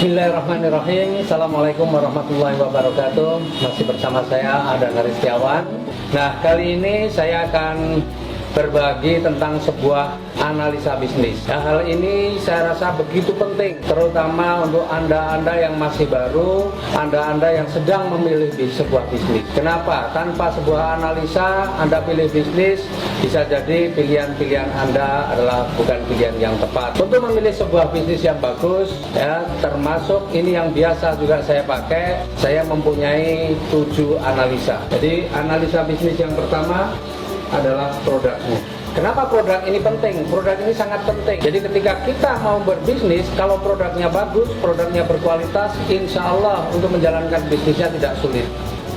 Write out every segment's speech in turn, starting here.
Bismillahirrahmanirrahim. Assalamualaikum warahmatullahi wabarakatuh. Masih bersama saya Adan Haristiawan. Nah, kali ini saya akan berbagi tentang sebuah analisa bisnis. Nah, hal ini saya rasa begitu penting, terutama untuk Anda-Anda yang masih baru, Anda-Anda yang sedang memilih di sebuah bisnis. Kenapa? Tanpa sebuah analisa, Anda pilih bisnis, bisa jadi pilihan-pilihan Anda adalah bukan pilihan yang tepat. Untuk memilih sebuah bisnis yang bagus, ya, termasuk ini yang biasa juga saya pakai, saya mempunyai 7 analisa. Jadi, analisa bisnis yang pertama adalah produknya. Kenapa produk ini penting? Produk ini sangat penting. Jadi ketika kita mau berbisnis, kalau produknya bagus, produknya berkualitas, insya Allah untuk menjalankan bisnisnya tidak sulit.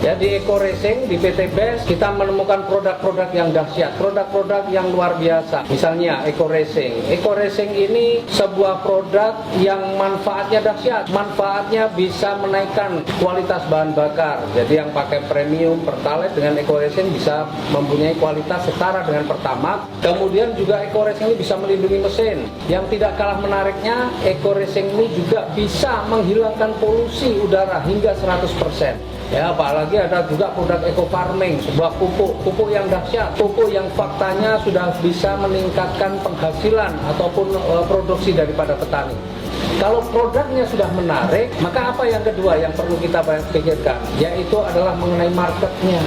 Ya, di Eco Racing, di PT Best, kita menemukan produk-produk yang dahsyat, produk-produk yang luar biasa. Misalnya Eco Racing. Eco Racing ini sebuah produk yang manfaatnya dahsyat. Manfaatnya bisa menaikkan kualitas bahan bakar. Jadi yang pakai premium Pertalite dengan Eco Racing bisa mempunyai kualitas setara dengan Pertamax. Kemudian juga Eco Racing ini bisa melindungi mesin. Yang tidak kalah menariknya, Eco Racing ini juga bisa menghilangkan polusi udara hingga 100%. Ya, apalagi ada juga produk Eco Farming, sebuah pupuk yang dahsyat, pupuk yang faktanya sudah bisa meningkatkan penghasilan ataupun produksi daripada petani. Kalau produknya sudah menarik, maka apa yang kedua yang perlu kita pikirkan, yaitu adalah mengenai marketnya.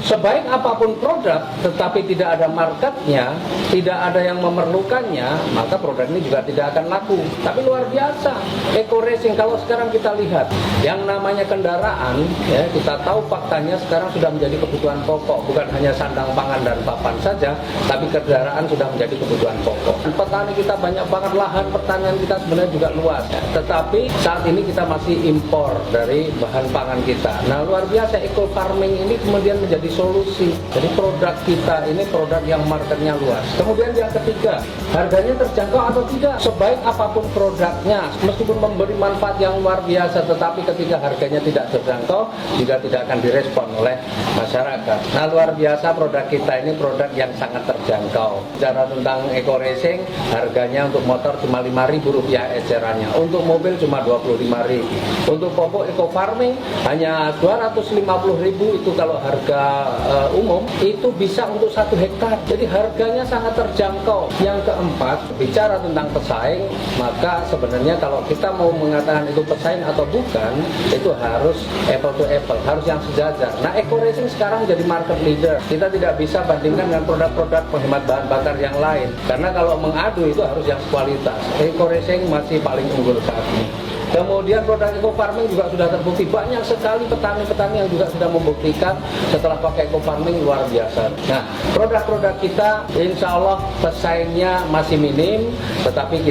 Sebaik apapun produk, tetapi tidak ada marketnya, tidak ada yang memerlukannya, maka produk ini juga tidak akan laku. Tapi luar biasa, Eco Racing kalau sekarang kita lihat, yang namanya kendaraan, ya, kita tahu faktanya sekarang sudah menjadi kebutuhan pokok, bukan hanya sandang pangan dan papan saja, tapi kendaraan sudah menjadi kebutuhan pokok. Petani kita banyak banget, lahan pertanian kita sebenarnya juga luas, ya. Tetapi saat ini kita masih impor dari bahan pangan kita. Nah, luar biasa, Eco Farming ini kemudian menjadi solusi. Jadi produk kita ini produk yang marketnya luas. Kemudian yang ketiga, harganya terjangkau atau tidak. Sebaik apapun produknya, meskipun memberi manfaat yang luar biasa, tetapi ketika harganya tidak terjangkau, juga tidak akan direspon oleh masyarakat. Nah, luar biasa produk kita ini produk yang sangat terjangkau. Bicara tentang Eco Racing, harganya untuk motor cuma Rp5.000 ecerannya. Untuk mobil cuma Rp25.000. Untuk pupuk Eco Farming hanya Rp250.000, itu kalau harga umum itu bisa untuk 1 hektar. Jadi harganya sangat terjangkau. Yang keempat, bicara tentang pesaing, maka sebenarnya kalau kita mau mengatakan itu pesaing atau bukan, itu harus apple to apple, harus yang sejajar. Nah, Eco Racing sekarang jadi market leader. Kita tidak bisa bandingkan dengan produk-produk penghemat bahan bakar yang lain, karena kalau mengadu itu harus yang kualitas. Eco Racing masih paling unggul saat ini. Kemudian produk Eco Farming juga sudah terbukti. Banyak sekali petani-petani yang juga sudah membuktikan setelah pakai Eco Farming luar biasa. Nah, produk-produk kita insya Allah pesaingnya masih minim, tetapi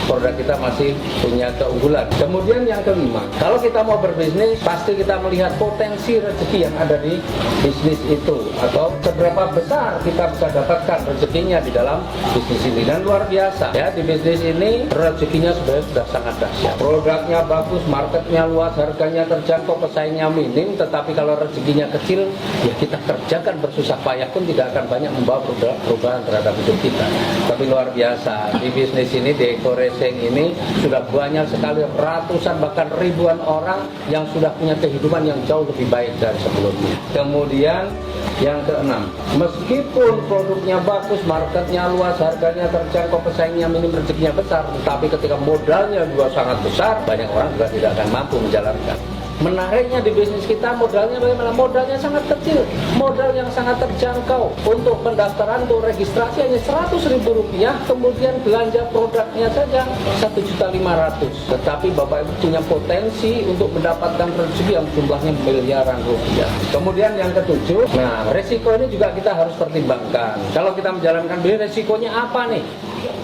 produk kita masih punya keunggulan. Kemudian yang kelima, kalau kita mau berbisnis, pasti kita melihat potensi rezeki yang ada di bisnis itu, atau seberapa besar kita bisa dapatkan rezekinya di dalam bisnis ini. Dan luar biasa, ya, di bisnis ini rezekinya sebenarnya sudah sangat dahsyat. Produknya bagus, marketnya luas, harganya terjangkau, pesaingnya minim, tetapi kalau rezekinya kecil, ya kita kerjakan bersusah payah pun tidak akan banyak membawa perubahan terhadap hidup kita. Tapi luar biasa, di bisnis ini, di Eco Racing ini, sudah banyak sekali, ratusan bahkan ribuan orang yang sudah punya kehidupan yang jauh lebih baik dari sebelumnya. Kemudian yang keenam, meskipun produknya bagus, marketnya luas, harganya terjangkau, pesaingnya minim, rezekinya besar, tetapi ketika modalnya juga sangat besar, banyak orang juga tidak akan mampu menjalankan. Menariknya di bisnis kita, modalnya bagaimana? Modalnya sangat kecil, modal yang sangat terjangkau. Untuk pendaftaran, untuk registrasi hanya Rp100.000, kemudian belanja produknya saja Rp1.500.000. Tetapi Bapak Ibu punya potensi untuk mendapatkan rezeki yang jumlahnya miliaran rupiah. Kemudian yang ketujuh, nah, resiko ini juga kita harus pertimbangkan. Kalau kita menjalankan bisnis, resikonya apa nih?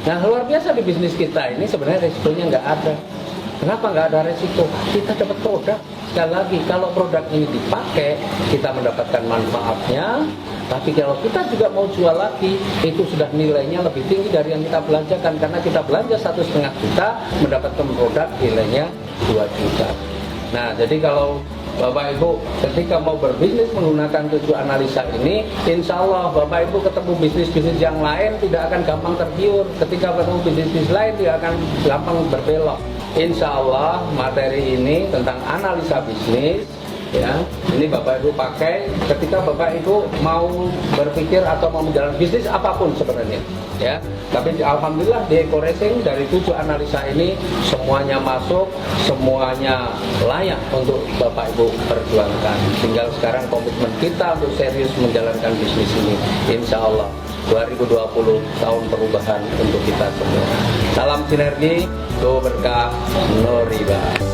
Nah, luar biasa di bisnis kita ini sebenarnya resikonya nggak ada. Kenapa nggak ada resiko? Kita dapat produk. Sekali lagi, kalau produk ini dipakai, kita mendapatkan manfaatnya. Tapi kalau kita juga mau jual lagi, itu sudah nilainya lebih tinggi dari yang kita belanjakan. Karena kita belanja Rp1,5 juta, mendapatkan produk nilainya Rp2 juta. Nah, jadi kalau Bapak Ibu ketika mau berbisnis menggunakan 7 analisa ini, insya Allah Bapak Ibu ketemu bisnis-bisnis yang lain tidak akan gampang tergiur. Ketika ketemu bisnis-bisnis lain tidak akan gampang berbelok. insya Allah materi ini tentang analisa bisnis, ya, ini Bapak Ibu pakai ketika Bapak Ibu mau berpikir atau mau menjalankan bisnis apapun sebenarnya, ya. Tapi alhamdulillah di Eko Racing dari 7 analisa ini semuanya masuk, semuanya layak untuk Bapak Ibu perjuangkan. Tinggal sekarang komitmen kita untuk serius menjalankan bisnis ini, insya Allah 2020 tahun perubahan untuk kita semua. Salam sinergi, go berkah, no riba.